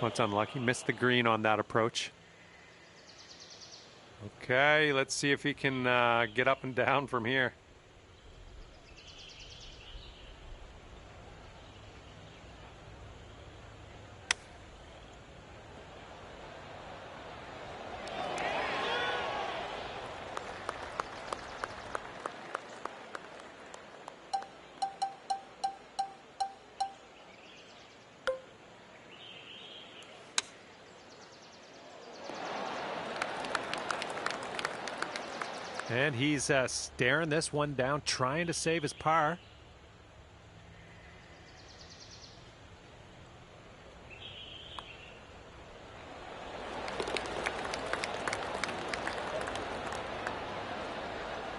Oh, it's unlucky. Missed the green on that approach. Okay, let's see if he can get up and down from here. And he's staring this one down, trying to save his par.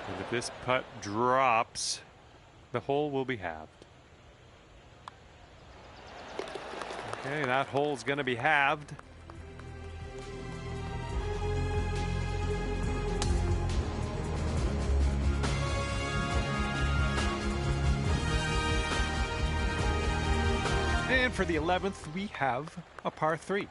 And if this putt drops, the hole will be halved. Okay, that hole's going to be halved. And for the 11th, we have a par 3.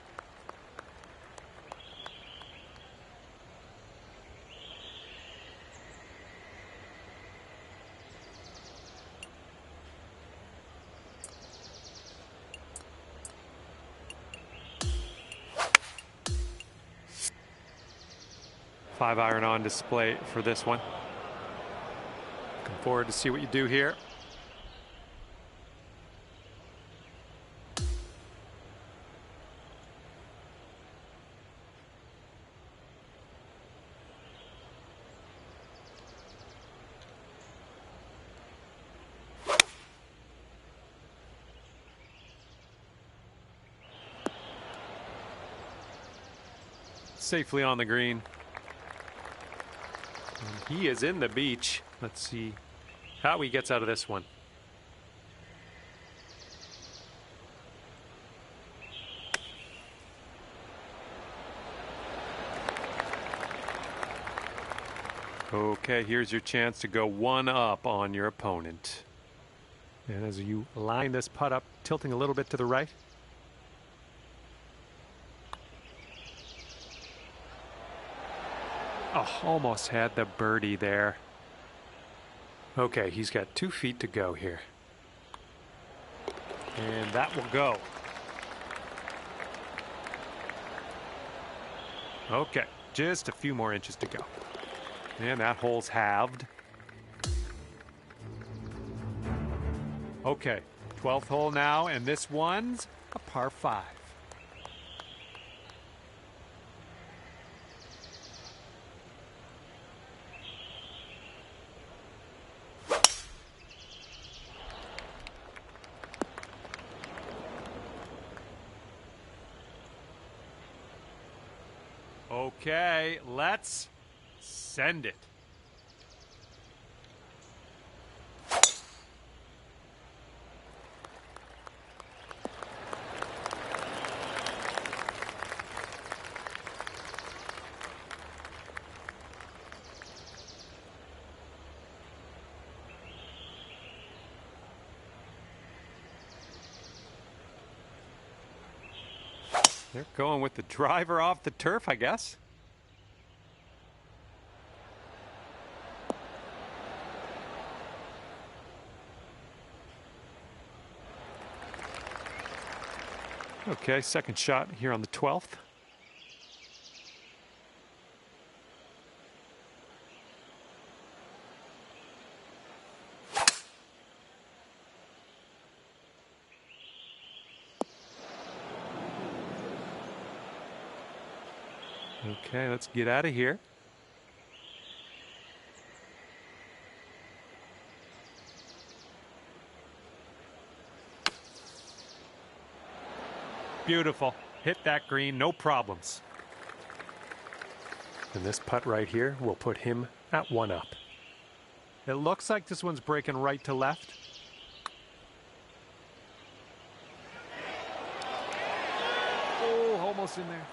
Five iron on display for this one. Looking forward to see what you do here. Safely on the green. And he is in the beach. Let's see how he gets out of this one. Okay, here's your chance to go one up on your opponent. And as you line this putt up, tilting a little bit to the right. Oh, almost had the birdie there. Okay, he's got 2 feet to go here. And that will go. Okay, just a few more inches to go. And that hole's halved. Okay, 12th hole now, and this one's a par 5. Okay, let's send it. They're going with the driver off the turf, I guess. Okay, second shot here on the 12th. Okay, let's get out of here. Beautiful. Hit that green, no problems. And this putt right here will put him at 1 up. It looks like this one's breaking right to left. Oh, almost in there.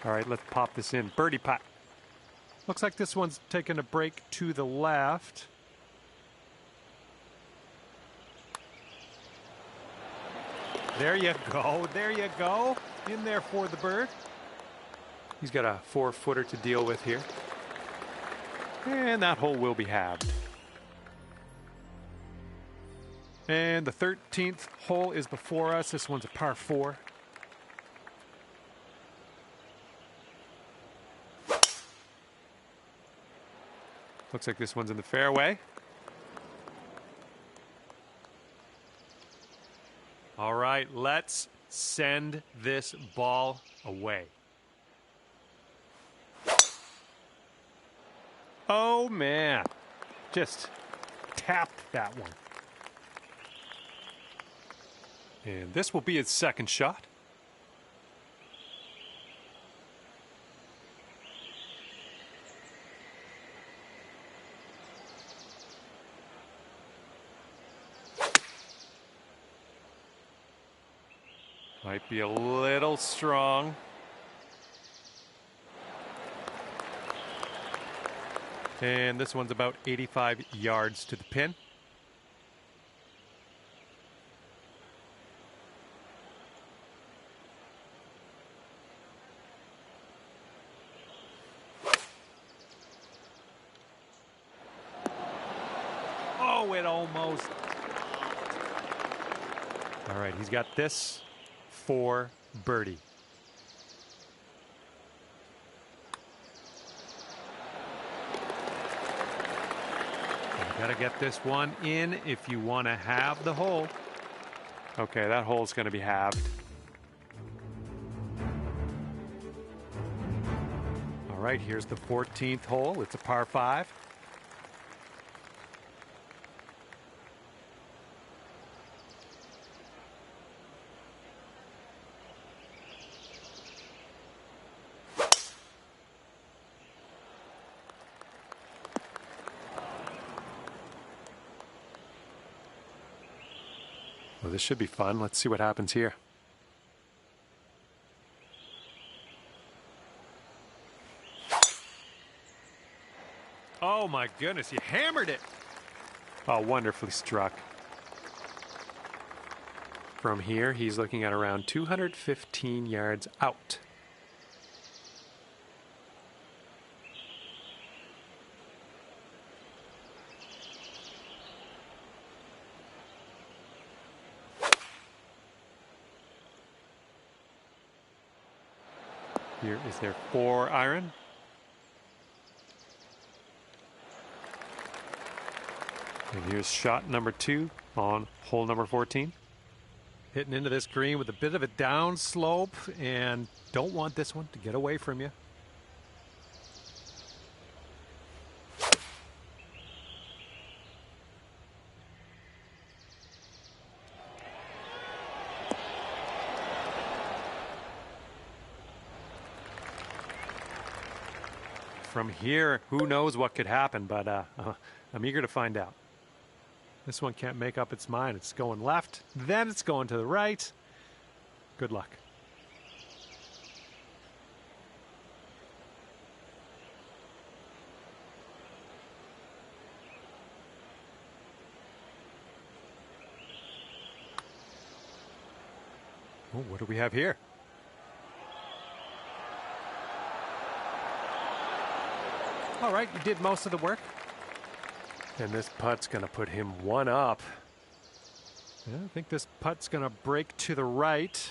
All right, let's pop this in. Birdie putt. Looks like this one's taking a break to the left. There you go. There you go. In there for the bird. He's got a 4-footer to deal with here. And that hole will be halved. And the 13th hole is before us. This one's a par 4. Looks like this one's in the fairway. All right, let's send this ball away. Oh, man. Just tapped that one. And this will be his second shot. Might be a little strong. And this one's about 85 yards to the pin. Oh, it almost. All right, he's got this for birdie. You gotta get this one in if you want to have the hole. Okay, that hole's going to be halved. All right, here's the 14th hole. It's a par 5. Well, this should be fun. Let's see what happens here. Oh my goodness, he hammered it. Oh, wonderfully struck. From here, he's looking at around 215 yards out. Here is their 4-iron. And here's shot number 2 on hole number 14. Hitting into this green with a bit of a down slope, and don't want this one to get away from you. From here, who knows what could happen, but I'm eager to find out. This one can't make up its mind. It's going left, then it's going to the right. Good luck. Oh, what do we have here? All right, you did most of the work. And this putt's going to put him 1 up. Yeah, I think this putt's going to break to the right.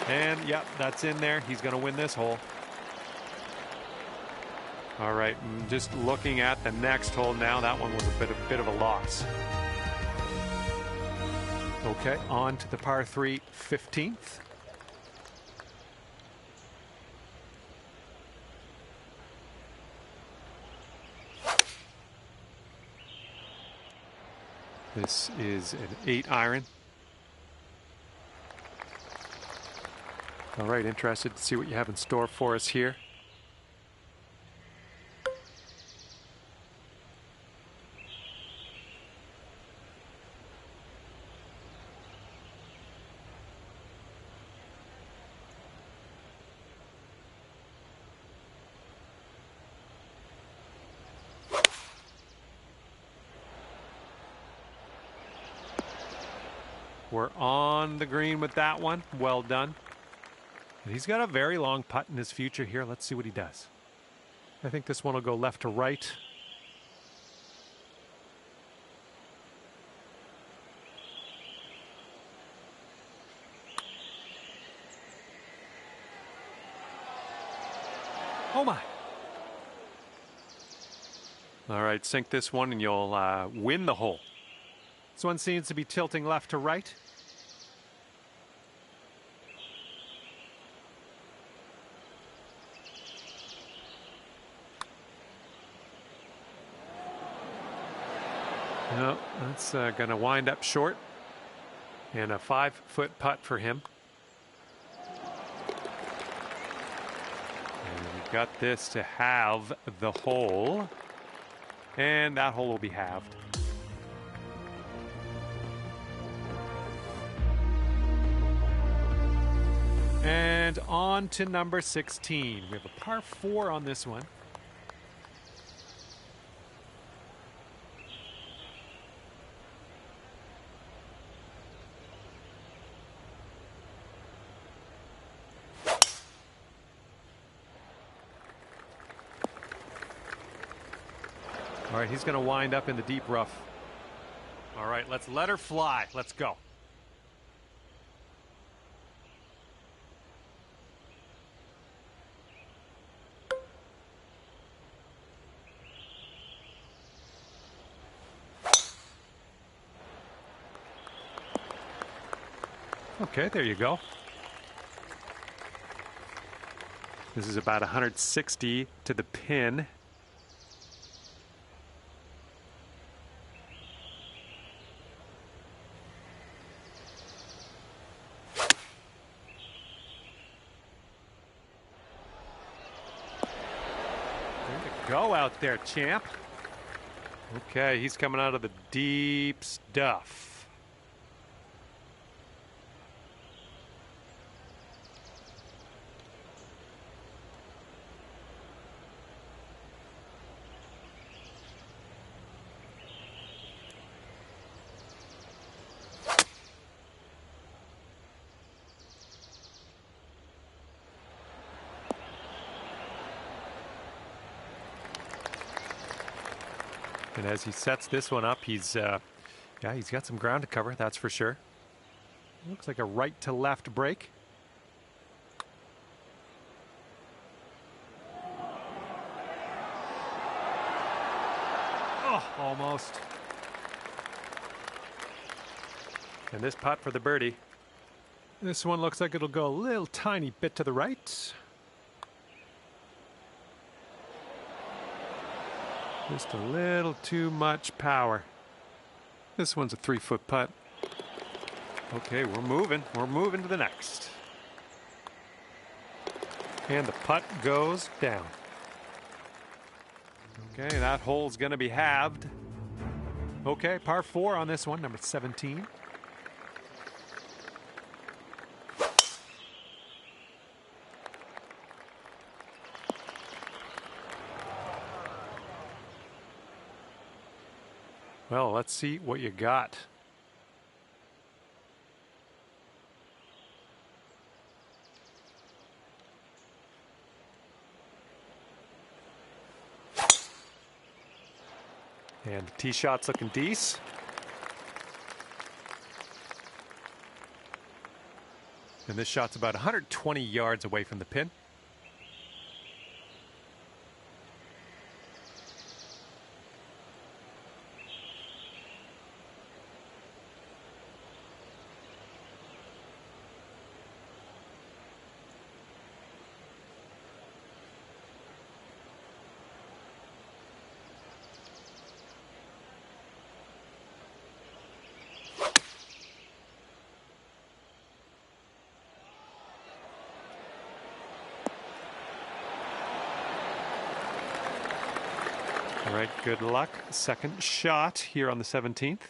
And, yep, that's in there. He's going to win this hole. All right, just looking at the next hole now, that one was a bit of a loss. Okay, on to the par 3 15th. This is an 8-iron. All right, interested to see what you have in store for us here. We're on the green with that one. Well done. And he's got a very long putt in his future here. Let's see what he does. I think this one will go left to right. Oh my. All right, sink this one and you'll win the hole. This one seems to be tilting left to right. No, that's going to wind up short. And a 5-foot putt for him. And we've got this to have the hole. And that hole will be halved. And on to number 16. We have a par 4 on this one. All right, he's going to wind up in the deep rough. All right, let's let her fly. Let's go. Okay, there you go. This is about 160 to the pin. Go out there, champ. Okay, he's coming out of the deep stuff. And as he sets this one up, he's got some ground to cover, that's for sure. Looks like a right to left break. Oh, almost. And this putt for the birdie. This one looks like it'll go a little tiny bit to the right. Just a little too much power. This one's a 3-foot putt. Okay, we're moving. We're moving to the next. And the putt goes down. Okay, that hole's going to be halved. Okay, par 4 on this one, number 17. Well, let's see what you got. And the tee shot's looking decent. And this shot's about 120 yards away from the pin. All right, good luck. Second shot here on the 17th.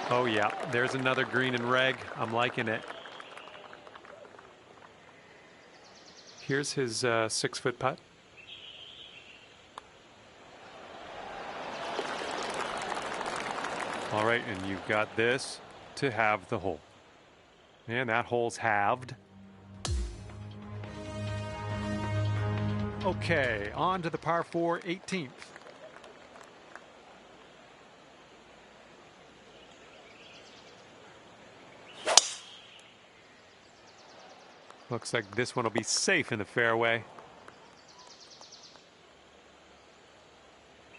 Oh yeah, there's another green and reg. I'm liking it. Here's his 6-foot putt. All right, and you've got this to have the hole. And that hole's halved. Okay, on to the par 4 18th. Looks like this one will be safe in the fairway.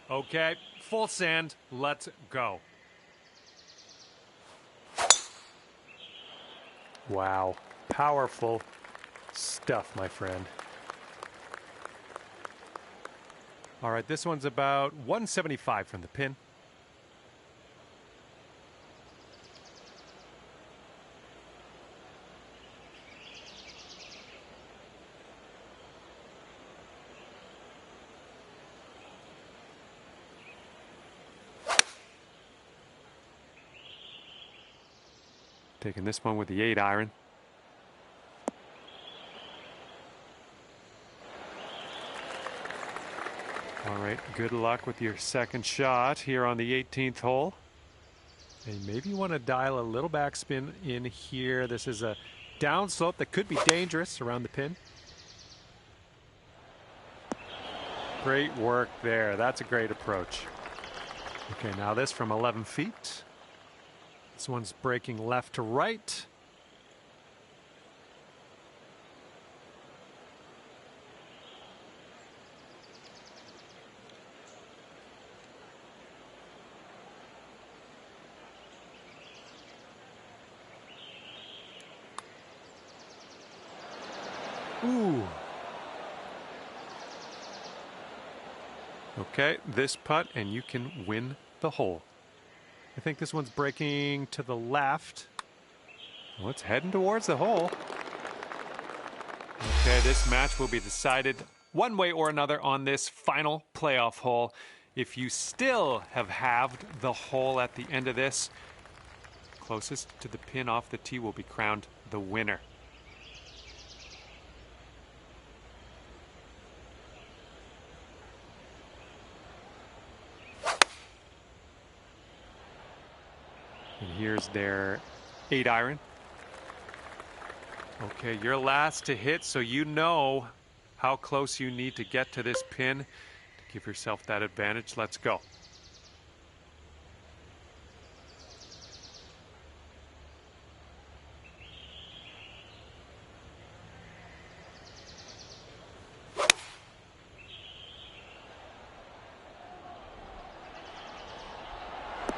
Okay, full sand. Let's go. Wow, powerful stuff, my friend. All right, this one's about 175 from the pin. Taking this one with the 8-iron. All right, good luck with your second shot here on the 18th hole. And maybe you want to dial a little backspin in here. This is a downslope that could be dangerous around the pin. Great work there. That's a great approach. Okay, now this from 11 feet. This one's breaking left to right. Ooh. Okay, this putt and you can win the hole. I think this one's breaking to the left. Well, it's heading towards the hole. Okay, this match will be decided one way or another on this final playoff hole. If you still have halved the hole at the end of this, closest to the pin off the tee will be crowned the winner. And here's their 8-iron. Okay, you're last to hit, so you know how close you need to get to this pin to give yourself that advantage. Let's go.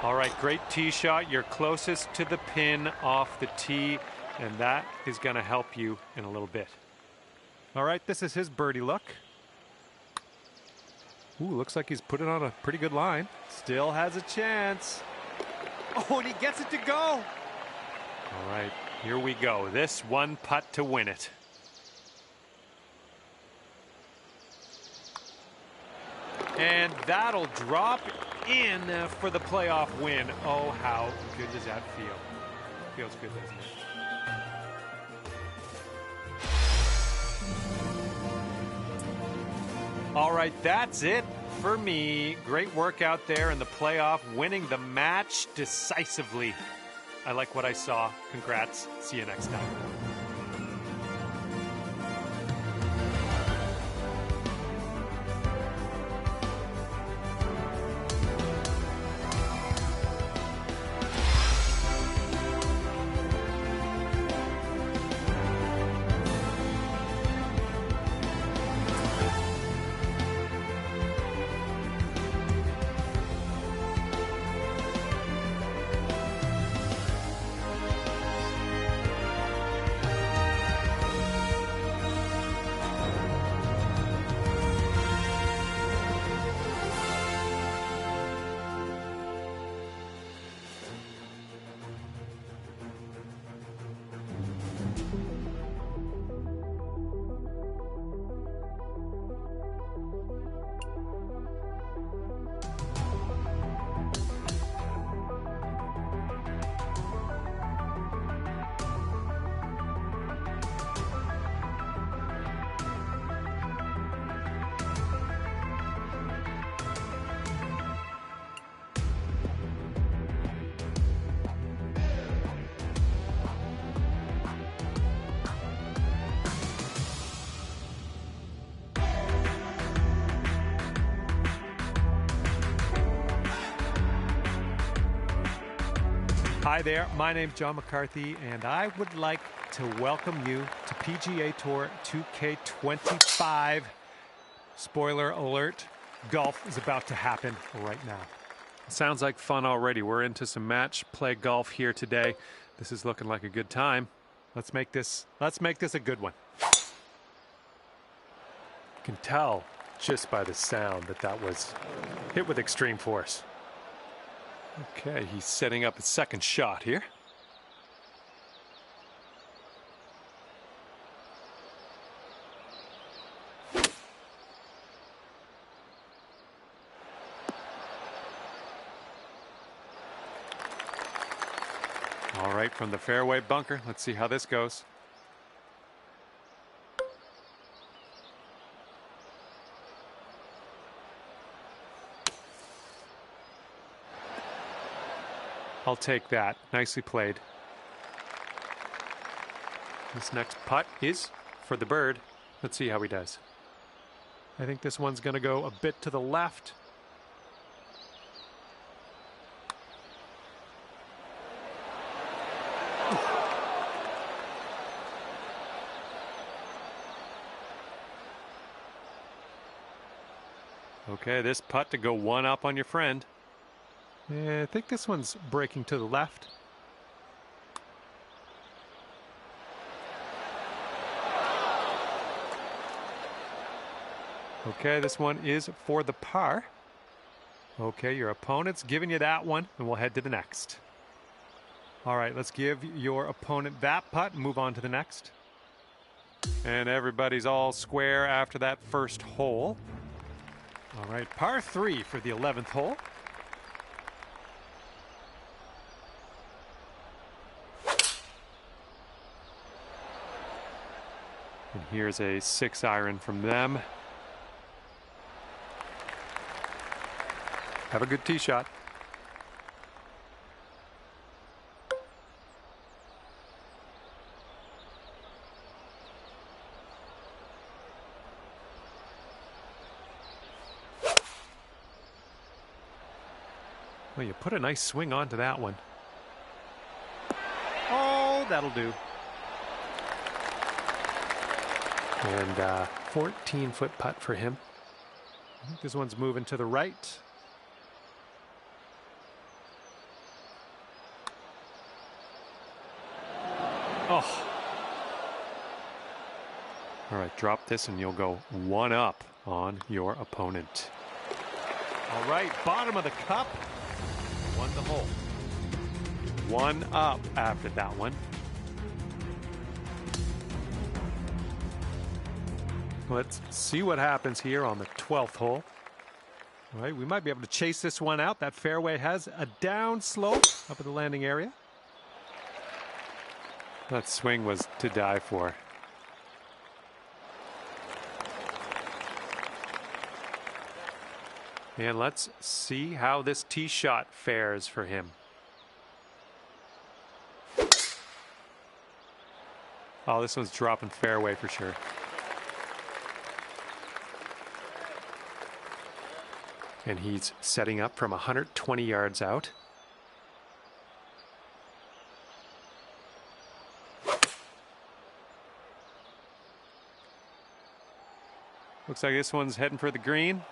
All right, great tee shot. You're closest to the pin off the tee, and that is going to help you in a little bit. All right, this is his birdie look. Ooh, looks like he's put it on a pretty good line. Still has a chance. Oh, and he gets it to go. All right, here we go. This one putt to win it. And that'll drop in for the playoff win. Oh, how good does that feel? Feels good, doesn't it? All right, that's it for me. Great work out there in the playoff, winning the match decisively. I like what I saw. Congrats. See you next time. Hi there, my name's John McCarthy, and I would like to welcome you to PGA Tour 2K25. Spoiler alert, golf is about to happen right now. Sounds like fun already. We're into some match play golf here today. This is looking like a good time. Let's make this a good one. You can tell just by the sound that was hit with extreme force. Okay, he's setting up his second shot here. All right, from the fairway bunker, let's see how this goes. I'll take that. Nicely played. This next putt is for the bird. Let's see how he does. I think this one's going to go a bit to the left. Okay, this putt to go one up on your friend. Yeah, I think this one's breaking to the left. Okay, this one is for the par. Okay, your opponent's giving you that one, and we'll head to the next. All right, let's give your opponent that putt and move on to the next. And everybody's all square after that first hole. All right, par 3 for the 11th hole. And here's a 6-iron from them. Have a good tee shot. Well, you put a nice swing onto that one. Oh, that'll do. And 14-foot putt for him. I think this one's moving to the right. Oh. All right, drop this and you'll go one up on your opponent. All right, bottom of the cup. Won the hole. One up after that one. Let's see what happens here on the 12th hole. All right, we might be able to chase this one out. That fairway has a down slope up at the landing area. That swing was to die for. And let's see how this tee shot fares for him. Oh, this one's dropping fairway for sure. And he's setting up from 120 yards out. Looks like this one's heading for the green.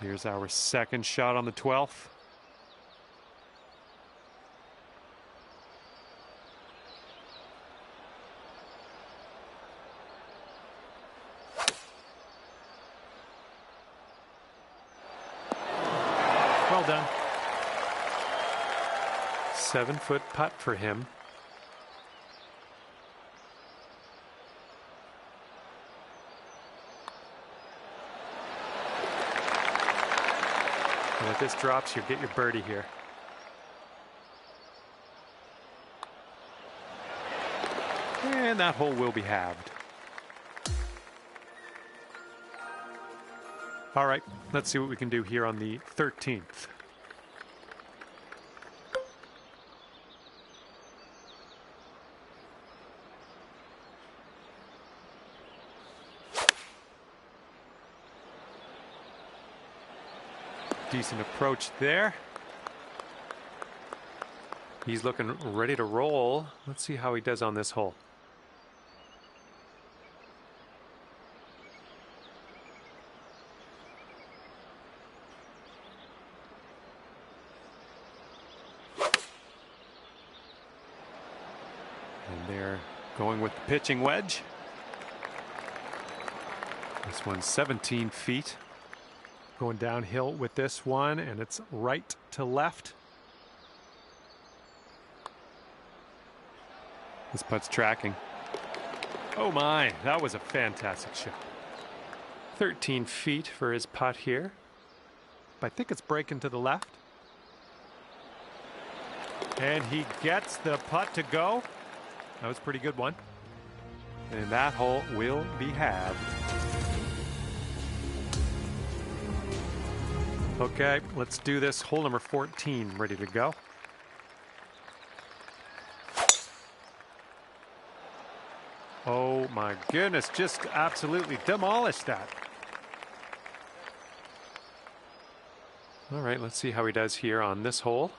Here's our second shot on the 12th. Well done. 7-foot putt for him. And if this drops, you'll get your birdie here. And that hole will be halved. All right, let's see what we can do here on the 13th. Decent approach there. He's looking ready to roll. Let's see how he does on this hole. And they're going with the pitching wedge. This one's 17 feet. Going downhill with this one, and it's right to left. This putt's tracking. Oh my, that was a fantastic shot. 13 feet for his putt here. I think it's breaking to the left. And he gets the putt to go. That was a pretty good one. And that hole will be halved. Okay, let's do this. Hole number 14 ready to go. Oh my goodness, just absolutely demolished that. All right, let's see how he does here on this hole.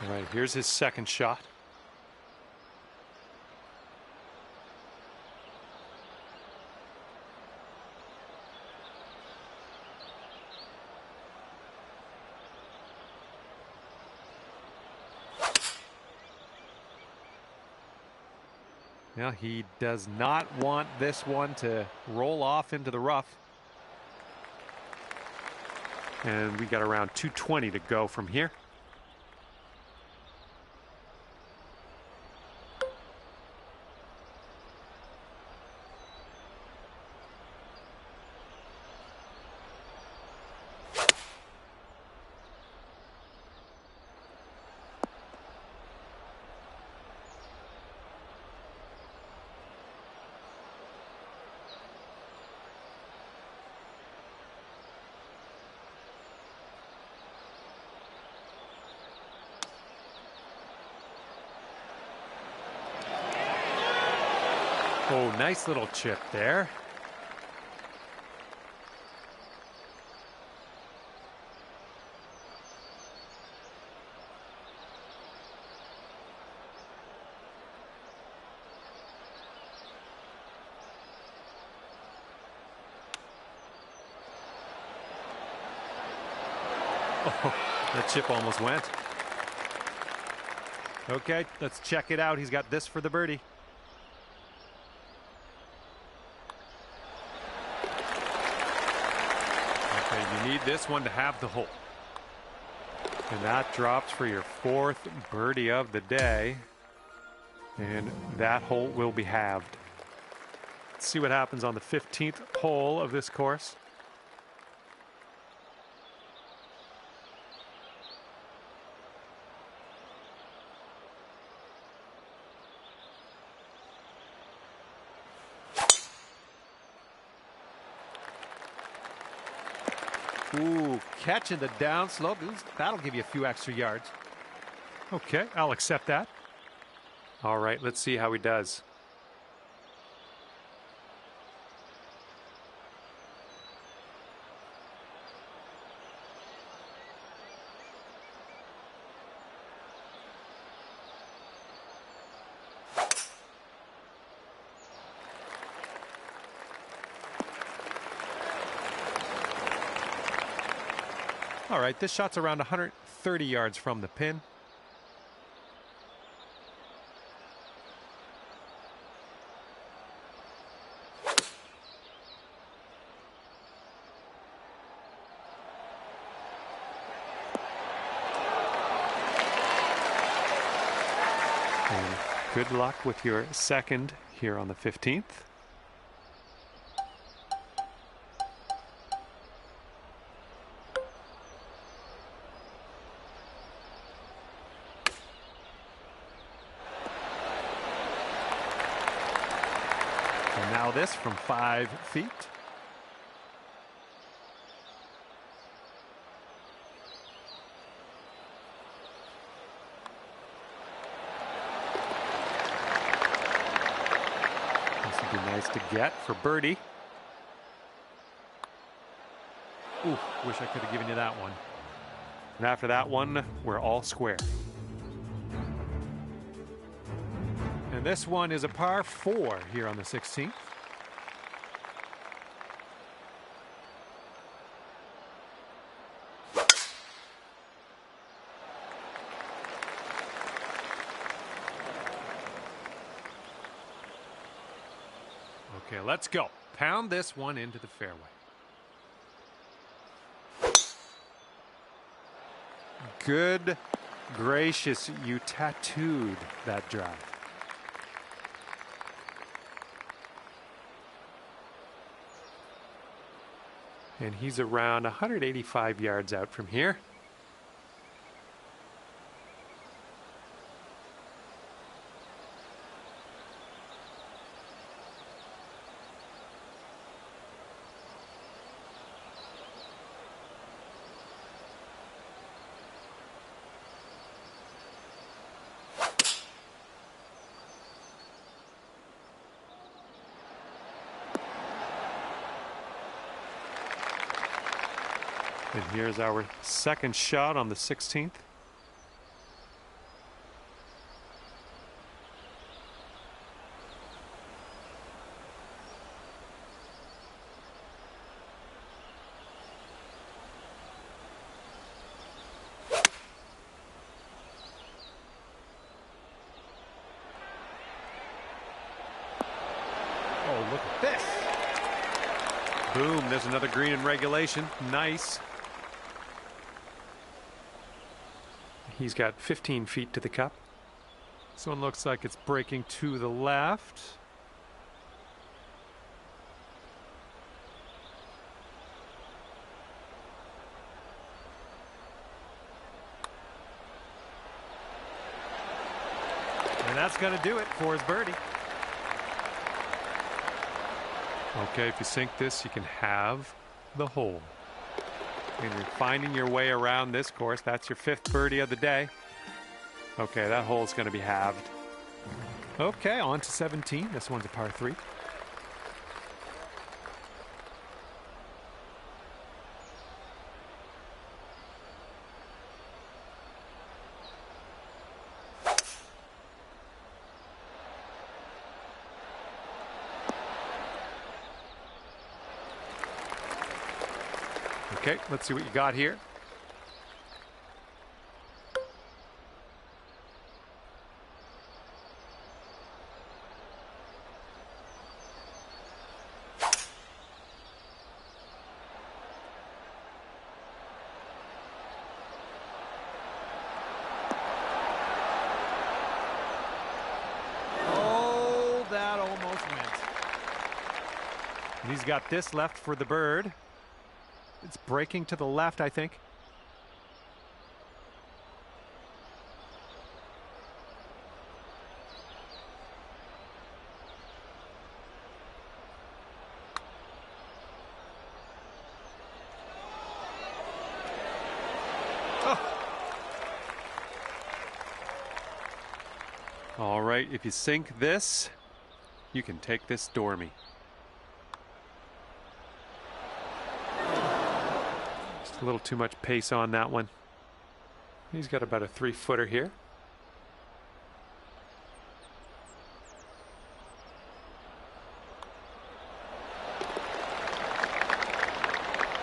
All right, here's his second shot. Yeah, he does not want this one to roll off into the rough. And we got around 220 to go from here. Oh, nice little chip there. Oh, that chip almost went. Okay, let's check it out. He's got this for the birdie. You need this one to have the hole. And that drops for your fourth birdie of the day. And that hole will be halved. Let's see what happens on the 15th hole of this course. Ooh, catching the downslope. That'll give you a few extra yards. Okay, I'll accept that. All right, let's see how he does. All right, this shot's around 130 yards from the pin. And good luck with your second here on the 15th. And now this from 5 feet. has to get for birdie. Ooh, wish I could have given you that one. And after that one, we're all square. And this one is a par 4 here on the 16th. Okay, let's go. Pound this one into the fairway. Good gracious, you tattooed that drive. And he's around 185 yards out from here. And here's our second shot on the 16th. Oh, look at this. Boom, there's another green in regulation. Nice. He's got 15 feet to the cup. This one looks like it's breaking to the left. And that's going to do it for his birdie. Okay, if you sink this, you can have the hole. And you're finding your way around this course. That's your 5th birdie of the day. Okay, that hole's going to be halved. Okay, on to 17. This one's a par 3. Okay, let's see what you got here. Oh, that almost went. And he's got this left for the bird. It's breaking to the left, I think. Oh. All right, if you sink this, you can take this Dormy. A little too much pace on that one. He's got about a 3-footer here.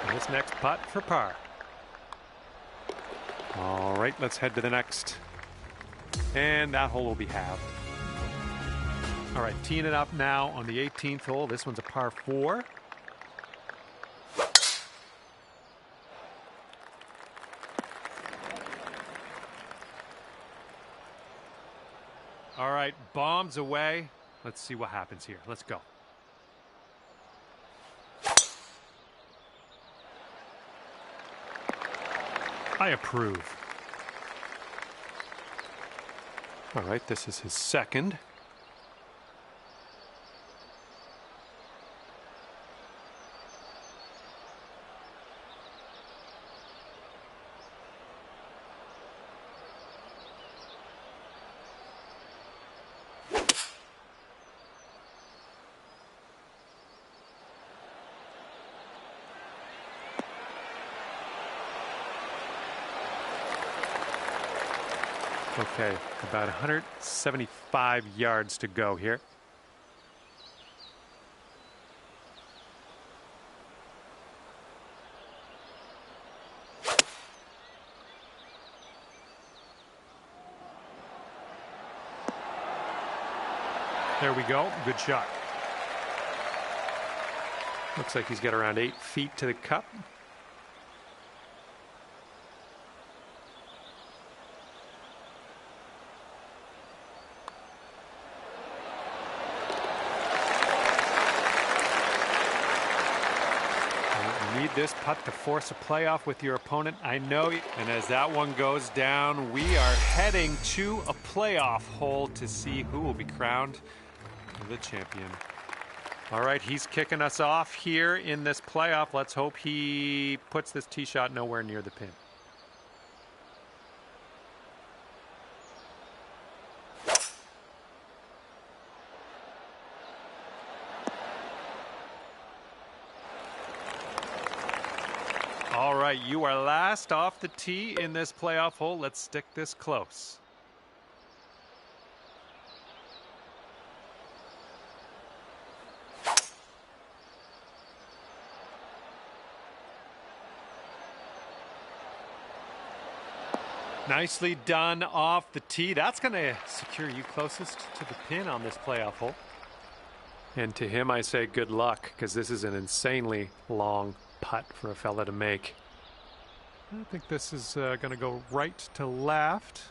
And this next putt for par. All right, let's head to the next. And that hole will be halved. All right, teeing it up now on the 18th hole. This one's a par 4. All right, bombs away. Let's see what happens here. Let's go. I approve. All right, this is his second. Okay, about 175 yards to go here. There we go. Good shot. Looks like he's got around 8 feet to the cup. You need this putt to force a playoff with your opponent. I know. And as that one goes down, we are heading to a playoff hole to see who will be crowned the champion. All right, he's kicking us off here in this playoff. Let's hope he puts this tee shot nowhere near the pin. All right, you are last off the tee in this playoff hole. Let's stick this close. Nicely done off the tee. That's going to secure you closest to the pin on this playoff hole. And to him, I say good luck, because this is an insanely long putt for a fella to make. I think this is going to go right to left.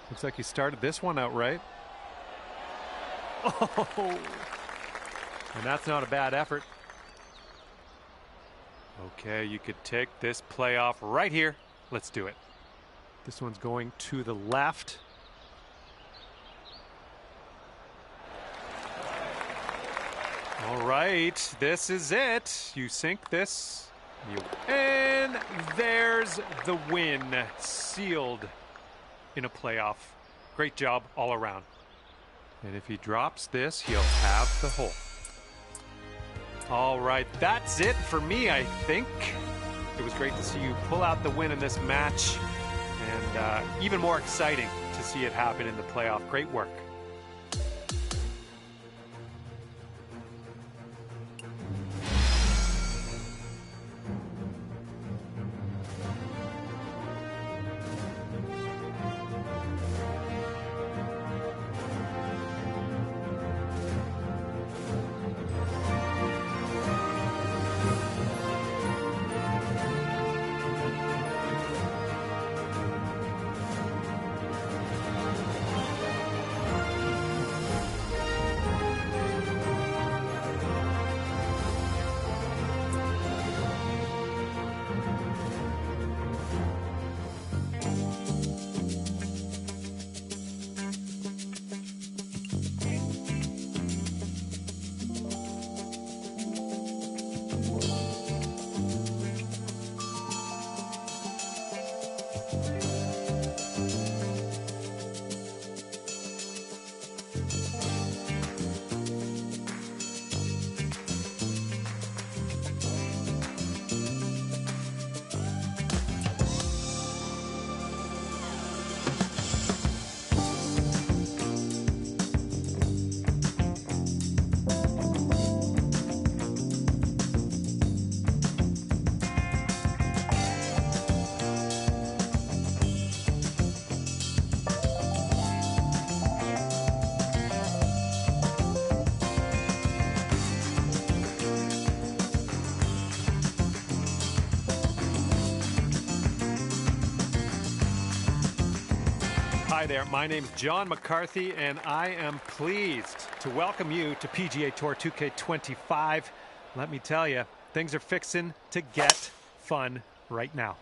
Looks like he started this one out right. Oh, and that's not a bad effort. Okay, you could take this playoff right here. Let's do it. This one's going to the left. All right, this is it. You sink this. And there's the win, sealed in a playoff. Great job all around. And if he drops this, he'll have the hole. All right, that's it for me, I think. It was great to see you pull out the win in this match. And even more exciting to see it happen in the playoff. Great work. Hi there, my name is John McCarthy, and I am pleased to welcome you to PGA Tour 2K25. Let me tell you, things are fixing to get fun right now.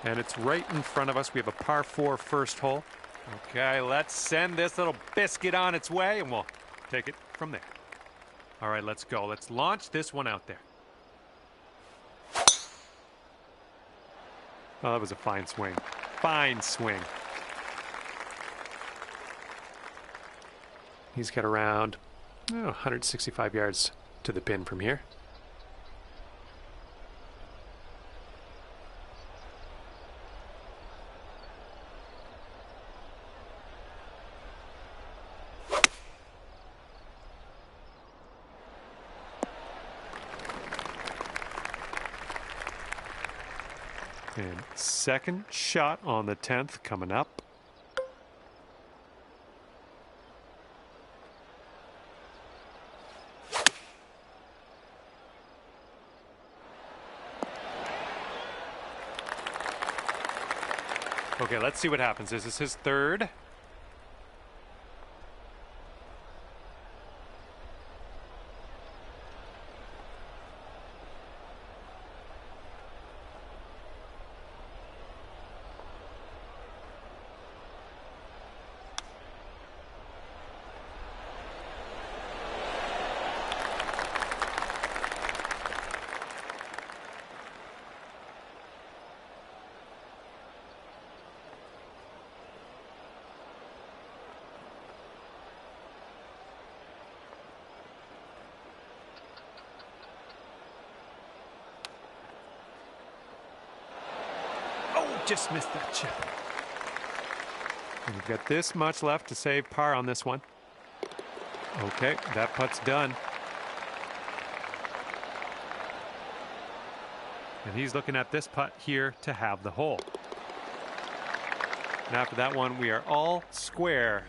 And it's right in front of us. We have a par 4 first hole. Okay, let's send this little biscuit on its way, and we'll take it from there. All right, let's go. Let's launch this one out there. Oh, that was a fine swing. Fine swing. He's got around 165 yards to to the pin from here. And second shot on the 10th coming up. Okay, let's see what happens. This is his third. Just missed that chip. And you've got this much left to save par on this one. Okay, that putt's done. And he's looking at this putt here to have the hole. And after that one, we are all square.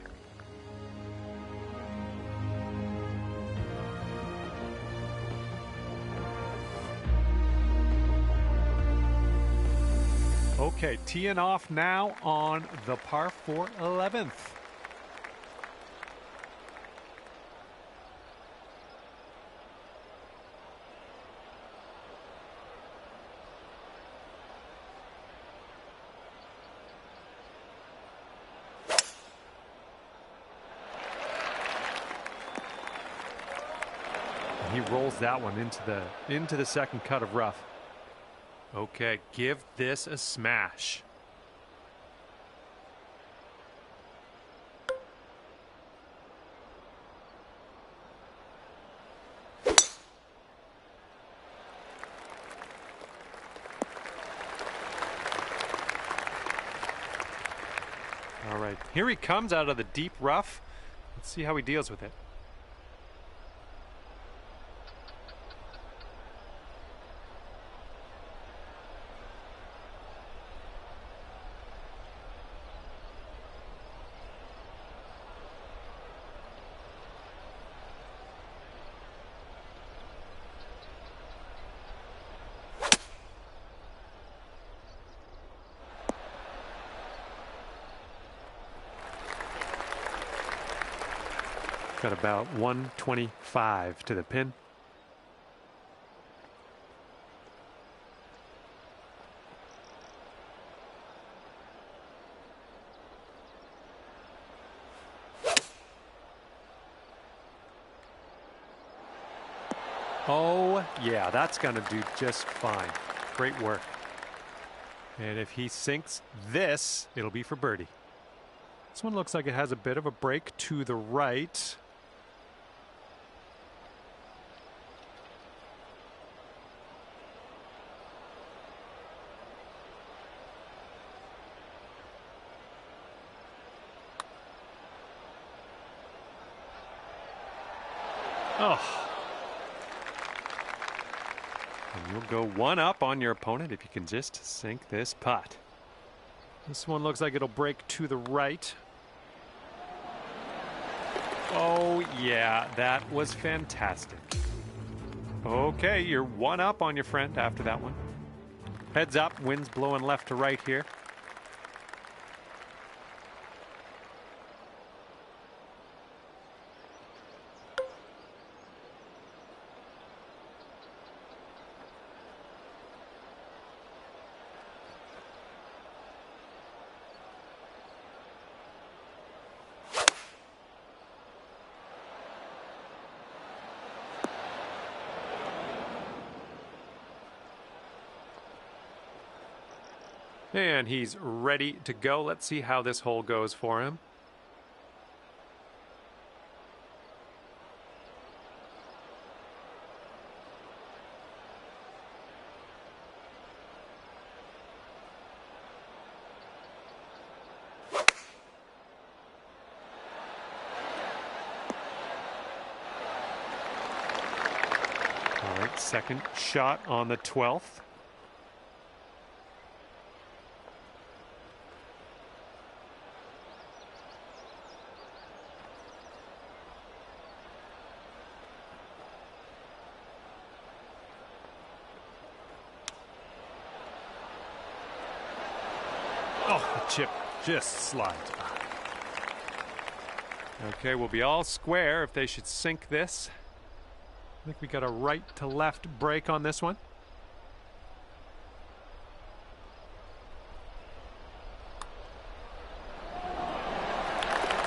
Okay, teeing off now on the par 4 11th. And he rolls that one into the second cut of rough. Okay, give this a smash. All right, here he comes out of the deep rough. Let's see how he deals with it. Got about 125 to the pin. Oh, yeah, that's going to do just fine. Great work. And if he sinks this, it'll be for birdie. This one looks like it has a bit of a break to the right. Oh. And you'll go one up on your opponent if you can just sink this putt. This one looks like it'll break to the right. Oh, yeah, that was fantastic. Okay, you're one up on your friend after that one. Heads up, wind's blowing left to right here. And he's ready to go. Let's see how this hole goes for him. Second shot on the 12th. Oh, the chip just slides by. Okay, we'll be all square if they should sink this. I think we got a right to left break on this one.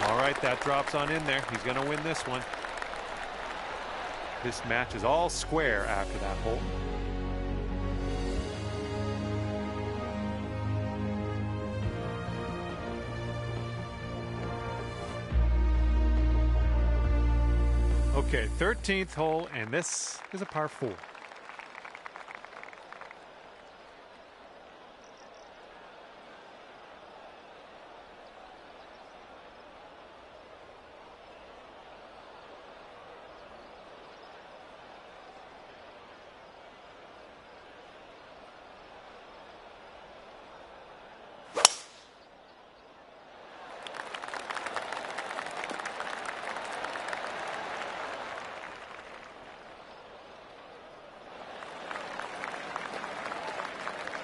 All right, that drops on in there. He's going to win this one. This match is all square after that hole. Okay, 13th hole, and this is a par 4.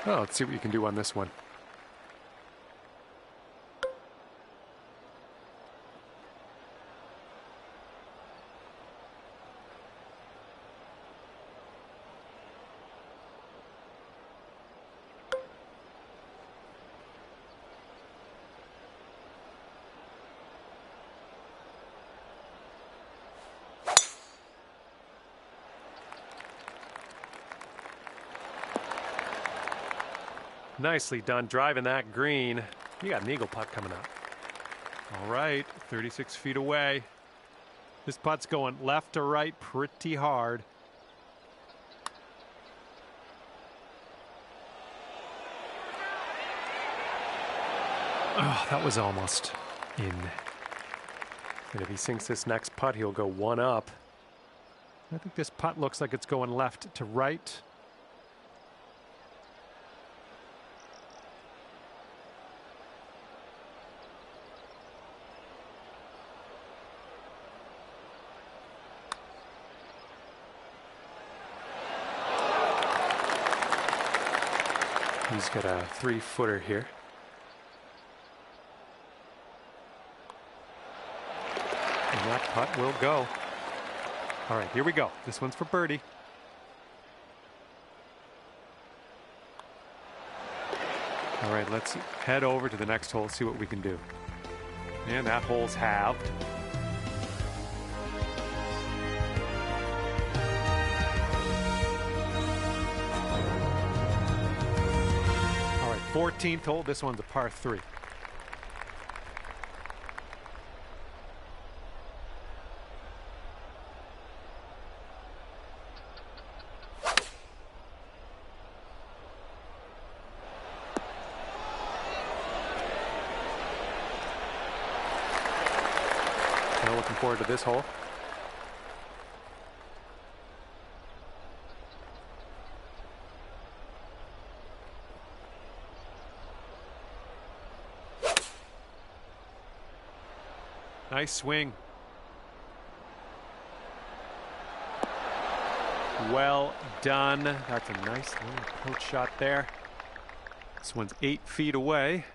Oh, let's see what you can do on this one. Nicely done driving that green. You got an eagle putt coming up. All right, 36 feet away. This putt's going left to right pretty hard. Oh, that was almost in. And if he sinks this next putt, he'll go one up. I think this putt looks like it's going left to right. He's got a 3-footer here. And that putt will go. All right, here we go. This one's for birdie. All right, let's head over to the next hole, see what we can do. And that hole's halved. All right, 14th hole. This one's a par 3. Looking forward to this hole. Nice swing. Well done. That's a nice little approach shot there. This one's 8 feet away.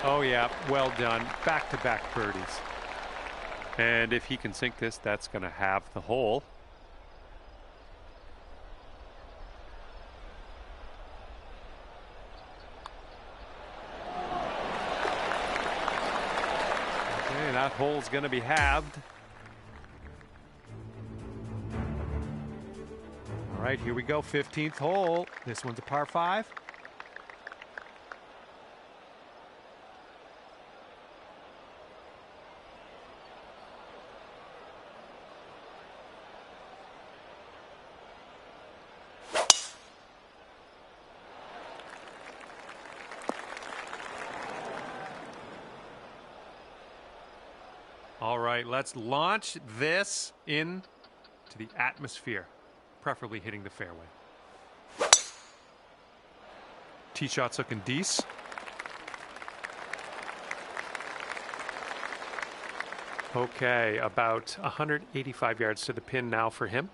Oh yeah, well done. Back-to-back birdies. And if he can sink this, that's going to have the hole. Okay, that hole's going to be halved. All right, here we go. 15th hole. This one's a par 5. All right, let's launch this in to the atmosphere, preferably hitting the fairway. Tee shot's looking decent. Okay, about 185 yards to the pin now for him.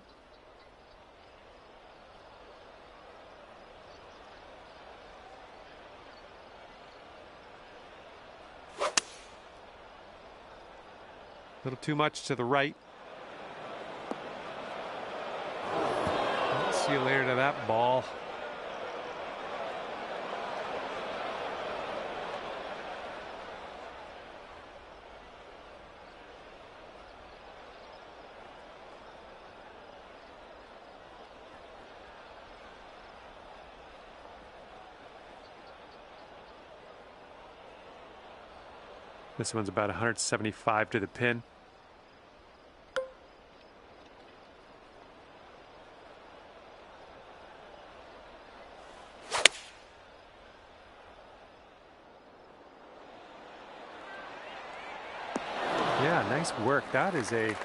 A little too much to the right. See you later to that ball. This one's about 175 to the pin. Yeah, nice work. That's a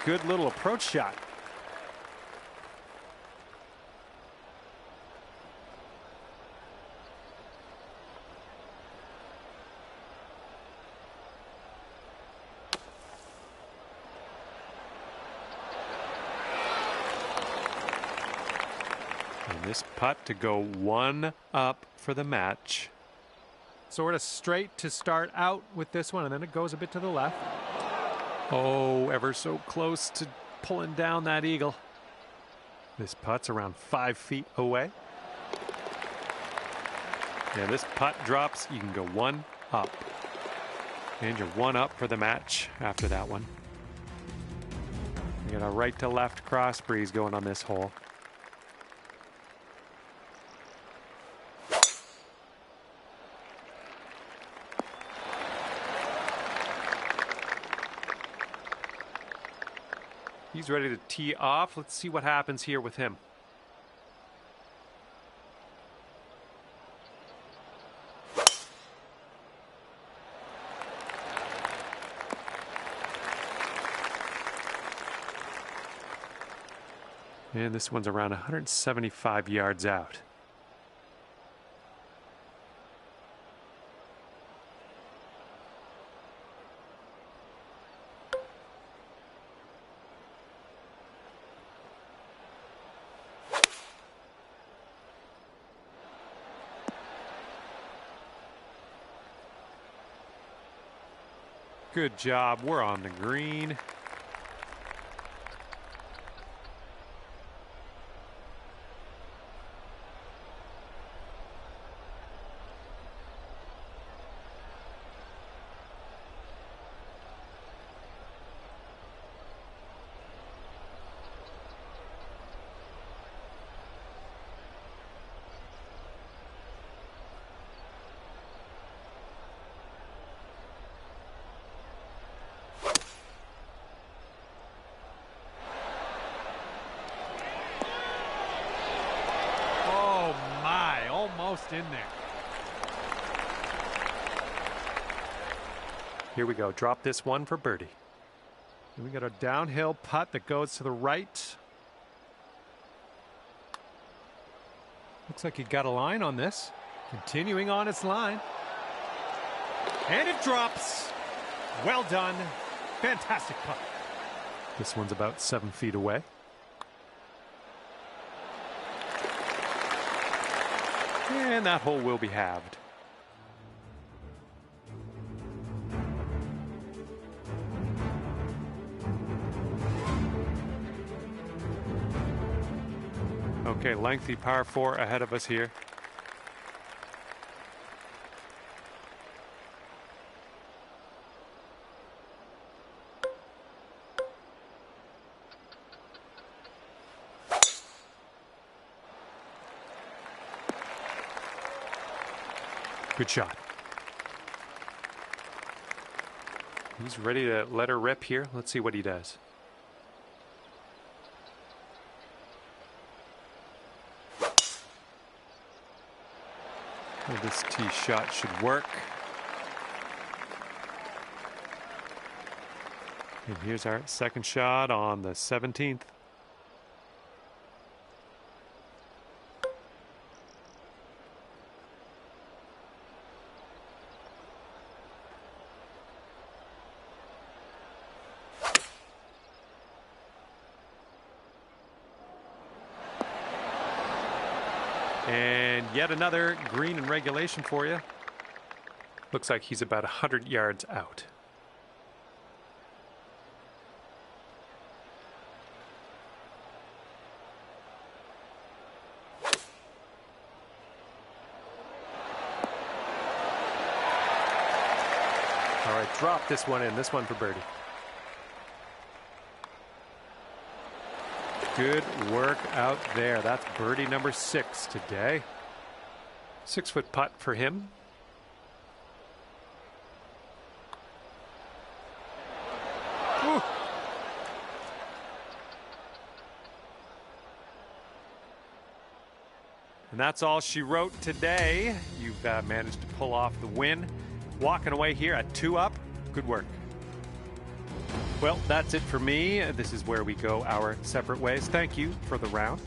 good little approach shot. And this putt to go one up for the match. Sort of straight to start out with this one, and then it goes a bit to the left. Oh, ever so close to pulling down that eagle. This putt's around 5 feet away. Yeah, this putt drops, you can go one up. And you're one up for the match after that one. You got a right to left cross breeze going on this hole. He's ready to tee off. Let's see what happens here with him. And this one's around 175 yards out. Good job. We're on the green. Almost in there. Here we go. Drop this one for birdie. And we got a downhill putt that goes to the right. Looks like he got a line on this. Continuing on its line. And it drops. Well done. Fantastic putt. This one's about 7 feet away. And that hole will be halved. Okay, lengthy par 4 ahead of us here. Good shot. He's ready to let her rip here. Let's see what he does. Well, this tee shot should work. And here's our second shot on the 17th. And yet another green in regulation for you. Looks like he's about 100 yards out. All right, drop this one in. This one for birdie. Good work out there. That's birdie number 6 today. 6-foot putt for him. Ooh. And that's all she wrote today. You've managed to pull off the win. Walking away here at 2 up. Good work. Well, that's it for me. This is where we go our separate ways. Thank you for the round.